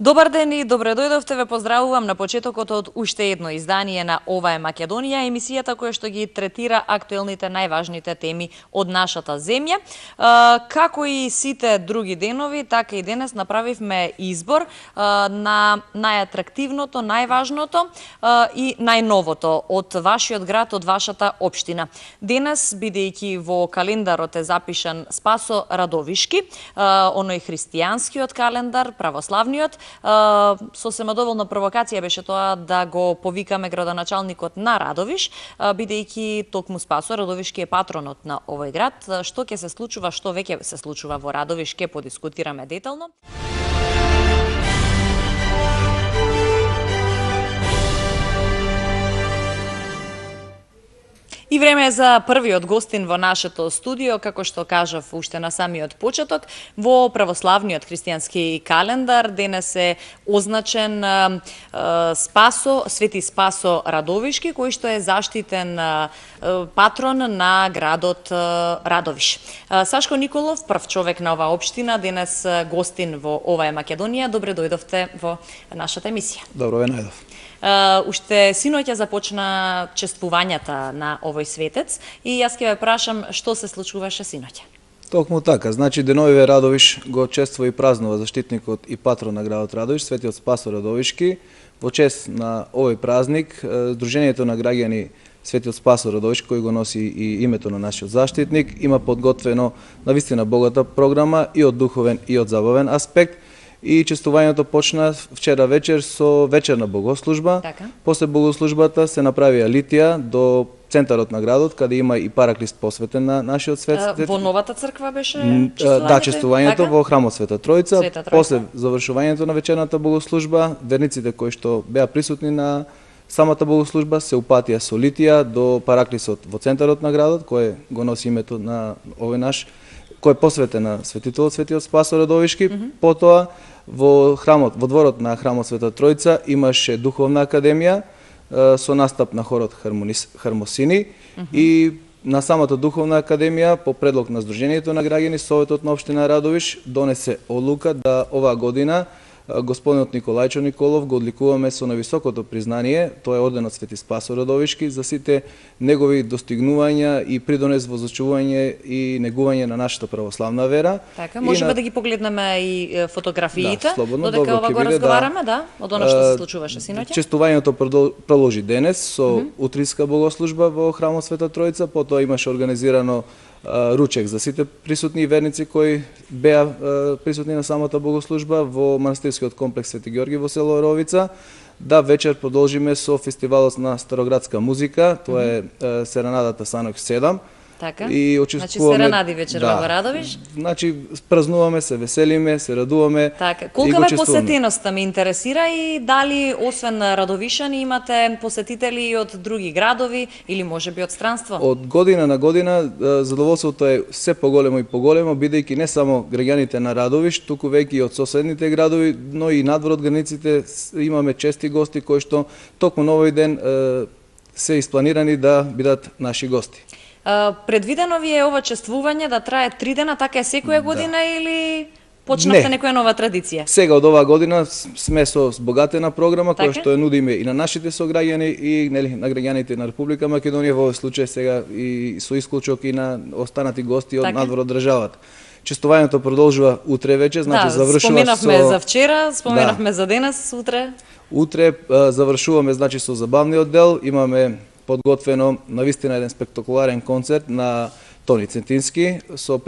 Добар ден и добре дојдовте, ве поздравувам на почетокот од уште едно издание на Ова е Македонија, емисијата која што ги третира актуелните најважните теми од нашата земја. Како и сите други денови, така и денес направивме избор на најатрактивното, најважното и најновото од вашиот град, од вашата општина. Денес, бидејќи во календарот е запишан Спасо Радовишки, оној христијанскиот календар, православниот, сосема доволно провокација беше тоа да го повикаме градоначалникот на Радовиш, бидејќи токму Спасо Радовишки е патронот на овој град. Што ќе се случува, што веќе се случува во Радовиш, ќе подискутираме детално. И време е за првиот гостин во нашето студио, како што кажав уште на самиот почеток, во православниот христијански календар денес е означен Свети Спасо Радовишки, кој што е заштитен патрон на градот Радовиш. Сашко Николов, прв човек на оваа општина, денес гостин во Ова е Македонија. Добре дојдовте во нашата емисија. Добро ве најдов. Уште синоќа започна чествувањата на овој светец и јас ќе ве прашам што се случуваше синоќа. Токму така, значи деновиве Радовиш го чествува и празнува заштитникот и патрон на градот Радовиш, Светиот Спасо Радовишки. Во чест на овој празник, Сдруженијето на граѓани Светиот Спасо Радовишки, кој го носи и името на нашиот заштитник, има подготвено навистина богата програма и од духовен и од забавен аспект. И чествувањето почна вчера вечер со вечерна богослужба. Така. После богослужбата се направија литија до центарот на градот, каде има и параклист посветен на нашиот светец. Во новата црква беше чествувањето? Да, чествувањето така? Во храмот Света Тројца. Света Тројца. После завршувањето на вечерната богослужба, верниците кои што беа присутни на самата богослужба се упатија со литија до параклисот во центарот на градот, кој го носи името на овој наш, кој е посветен на светителот Светиот Спасо Радовишки. Потоа во храмот, во дворот на храмот Света Тројца имаше духовна академија со настап на хорот Хармосини и на самата духовна академија по предлог на Сдруженијето на граѓани Советот на општина Радовиш донесе одлука да оваа година господинот Николајчо Николов го одликуваме со највисокото признание, тоа е орденот Свети Спасо Радовишки, за сите негови достигнувања и придонес во зачување и негување на нашата православна вера. Така, можеме да ги погледнеме и фотографиите, да, слободно, додека ова го разговараме, да, од она што се случуваше синоќа. Чествувањето продолжи денес со утриска богослужба во храмот Света Тројца, потоа имаше организирано ручек за сите присутни верници кои беа присутни на самата богослужба во манастирскиот комплекс Свети Георги во село Ровица. Да, вечер продолжиме со фестивалот на староградска музика, тоа е Серенадата Санок 7. Така, и значи серенади вечерва во Радовиш. Значи празнуваме, се веселиме, се радуваме. Така, колка е посетеноста ме интересира и дали освен Радовишани имате посетители и од други градови или можеби од странство? Од година на година задоволството е се поголемо и поголемо, бидејќи не само граѓаните на Радовиш, туку веќе и од соседните градови, но и надвор од границите имаме чести гости кои што токму на овој ден се испланирани да бидат наши гости. Предвидено ви е ова чествување да трае 3 дена, така е секоја година или почнавте некоја нова традиција? Сега од оваа година сме со збогатена програма така? Која што ја нудиме и на нашите сограѓани и на граѓаните на Република Македонија, во овој случај сега и со исклучок и на останати гости од надвор од државата. Чествувањето продолжува утре вече, значи завршува споменавме за вчера, споменавме за денес, утре. Утре завршуваме значи со забавниот дел, имаме подготвено навистина еден спектакуларен концерт на Тони Центински со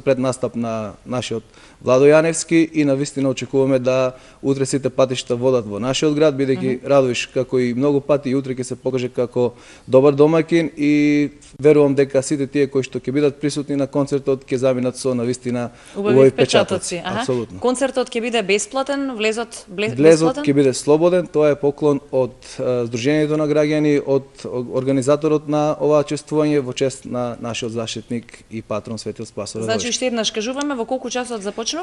преднастап на нашиот Владо Јаневски и навистина очекуваме да утре сите патишта водат во нашиот град, бидејќи Радовиш како и многу пати и утре ќе се покаже како добар домаќин и верувам дека сите тие кои што ќе бидат присутни на концертот ќе заминат со навистина убави впечатоци. Апсолутно. Концертот ќе биде бесплатен, влезот Влезот ќе биде слободен, тоа е поклон од Сдруженијето на граѓани, од организаторот на оваа чествување во чест на нашиот заштитник и патрон Светиот Спасо Радовишки. Значи уште еднаш кажуваме во колку часот започнува?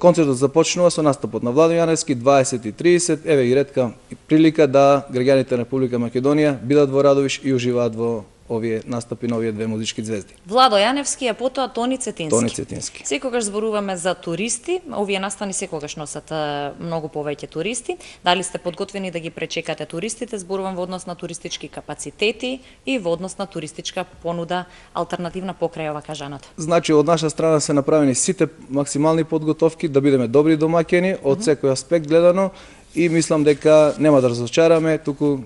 Концертот започнува со настапот на Владо Јаневски 20:30. Еве и ретка прилика да граѓаните на Република Македонија бидат во Радовиш и уживаат во овие настапи на овие две музички звезди. Владо Јаневски, а потоа Тони Цетински. Тони Цетински. Секогаш зборуваме за туристи, овие настани секогаш носат многу повеќе туристи. Дали сте подготвени да ги пречекате туристите? Зборувам во однос на туристички капацитети и во однос на туристичка понуда алтернативна покрај ова кажаната. Значи, од наша страна се направени сите максимални подготовки да бидеме добри домаќини од секој аспект гледано и мислам дека нема да разочараме, туку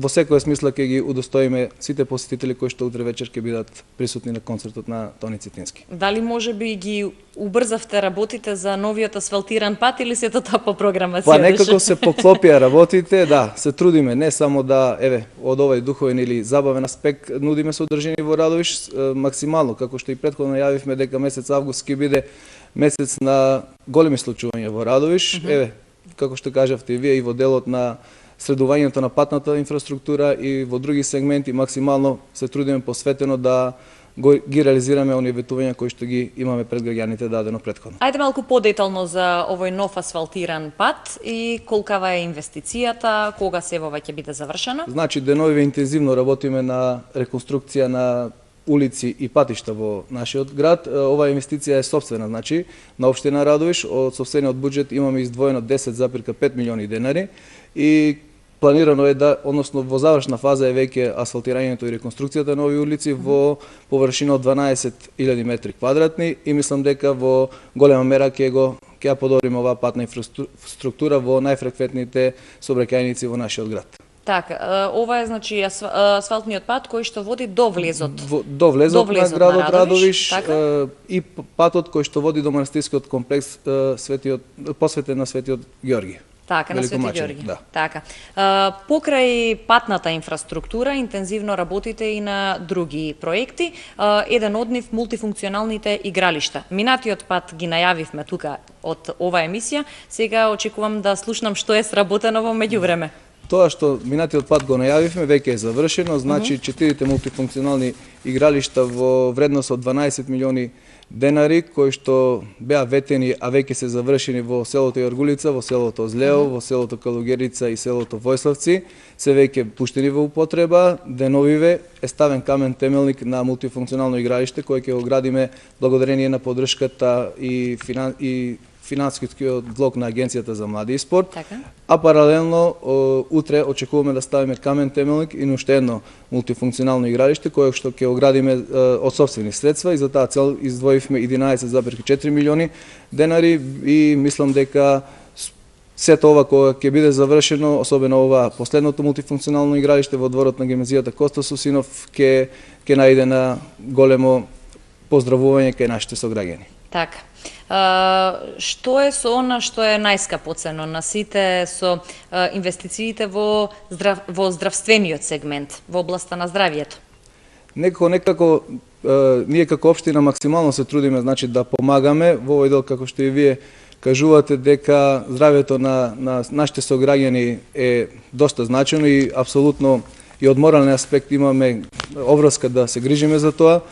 во секоја смисла ќе ги удостоиме сите посетители кои што утре вечер ќе бидат присутни на концертот на Тони Цетински. Дали може би ги убрзавте работите за новиот асфалтиран пат или сето тоа по програмација? Па некако се поклопија работите, да, се трудиме не само да, од овој духовен или забавен аспект нудиме содржини во Радовиш максимално, како што и претходно јавивме дека месец август ќе биде месец на големи случувања во Радовиш. Како што кажавте и вие, и во делот на средувањето на патната инфраструктура и во други сегменти максимално се трудиме посветено да ги реализираме оние ветувања кои што ги имаме пред граѓаните дадено претходно. Ајде малку подетално за овој нов асфалтиран пат и колкава е инвестицијата, кога се ова ќе биде завршено? Значи, деновиве интензивно работиме на реконструкција на улици и патишта во нашиот град. Оваа инвестиција е сопствена, значи, на општина Радовиш. Од сопствениот буџет имаме издвоено 10,5 милиони денари и планирано е да, односно во завршна фаза е веќе асфалтирањето и реконструкцијата на овие улици во површина од 12.000 метри квадратни и мислам дека во голема мера ќе ја подобриме оваа патна инфраструктура во најфреквентните сообраќајници во нашиот град. Така, ова е значи асфалтниот пат кој што води до влезот. До влезот на градот Радовиш, така? И патот кој што води до манастирскиот комплекс посветен на Светиот Ѓорги. Така, на Свети Ѓорги. Да. Така. Покрај патната инфраструктура, интензивно работите и на други проекти. Еден од нив мултифункционалните игралишта. Минатиот пат ги најавивме тука од оваа емисија. Сега очекувам да слушнам што е сработено во меѓувреме. Тоа што минатиот пат го најавивме веќе е завршено, значи 4 мултифункционални игралишта во вредност од 12 милиони денари кои што беа ветени, а веќе се завршени во селото Јоргулица, во селото Злео, во селото Калугерица и селото Војславци, се веќе пуштени во употреба. Деновиве е ставен камен темелник на мултифункционално игралиште кое ќе го градиме благодарение на поддршката и финансискиот влог на Агенцијата за млади и спорт. Така. А паралелно утре очекуваме да ставиме камен темелник и уште едно мултифункционално игралиште кое што ќе го градиме од сопствени средства и за таа цел издвоивме 11,4 милиони денари и мислам дека сето ова кога ќе биде завршено, особено ова последното мултифункционално игралиште во дворот на гимназијата Коста Сусинов ќе најде на големо поздравување кај нашите сограѓани. Така. Што е со она што е најскапоцено на сите со инвестициите во здравствениот сегмент, во областа на здравјето? Некако ние како општина максимално се трудиме, значи да помагаме во овој дел, како што и вие кажувате дека здравјето на нашите сограѓани е доста значено и апсолутно и од морален аспект имаме обврска да се грижиме за тоа.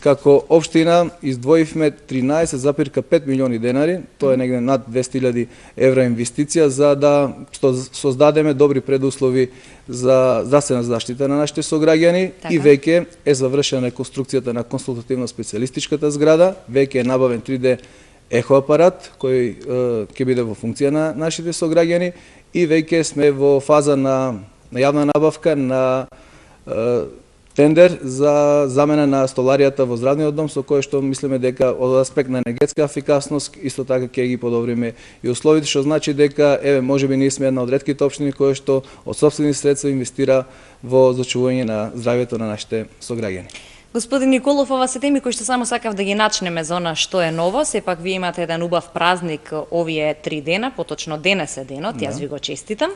Како општина издвоивме 13,5 милиони денари, тоа е негде над 200.000 евра инвестиција за да создадеме добри предуслови за здравствена заштита на нашите сограѓани. Така. И веќе е завршена реконструкцијата на консултативно-специјалистичката зграда, веќе е набавен 3D ехоапарат кој ќе биде во функција на нашите сограѓани и веќе сме во фаза на јавна набавка на тендер за замена на столаријата во здравниот дом, со кое што мислиме дека од аспект на енергетска ефикасност исто така ќе ги подобриме и условите, што значи дека можеби ние сме една од ретките општини која што од сопствени средства инвестира во зачување на здравјето на нашите сограѓани. Господин Николов, ова се теми кои што само сакав да ги начнеме за она што е ново. Сепак вие имате еден убав празник овие 3 дена, поточно денес е денот, јас ви го честитам.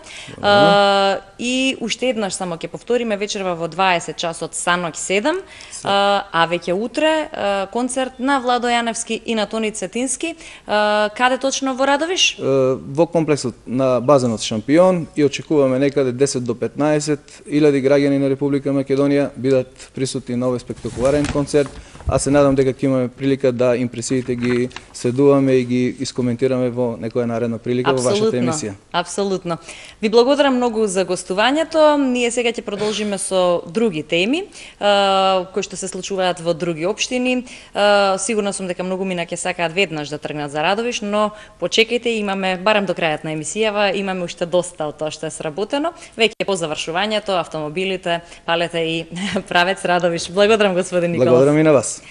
И уште еднаш само ќе повториме вечерва во 20 часот Саноќ 7, а веќе утре концерт на Владо Јаневски и на Тони Цетински. Каде точно во Радовиш? Во комплексот на базенот Шампион и очекуваме некаде 10 до 15 илјади граѓани на Република Македонија бидат присутни на овој спектакуларен концерт, а се надам дека ќе имаме прилика да импресиите ги следуваме и ги искоментираме во некоја наредна прилика во вашата емисија. Апсолутно. Ви благодарам многу за гостувањето. Ние сега ќе продолжиме со други теми кои што се случуваат во други општини. Сигурна сум дека многу мина ќе сакаат веднаш да тргнат за Радовиш, но почекајте, имаме барем до крајот на емисијава, имаме уште доста од тоа што е сработено. Веќе по завршувањето, автомобилите, палете и правец Радовиш. Благодарам, господин Николов. Благодарам и на вас.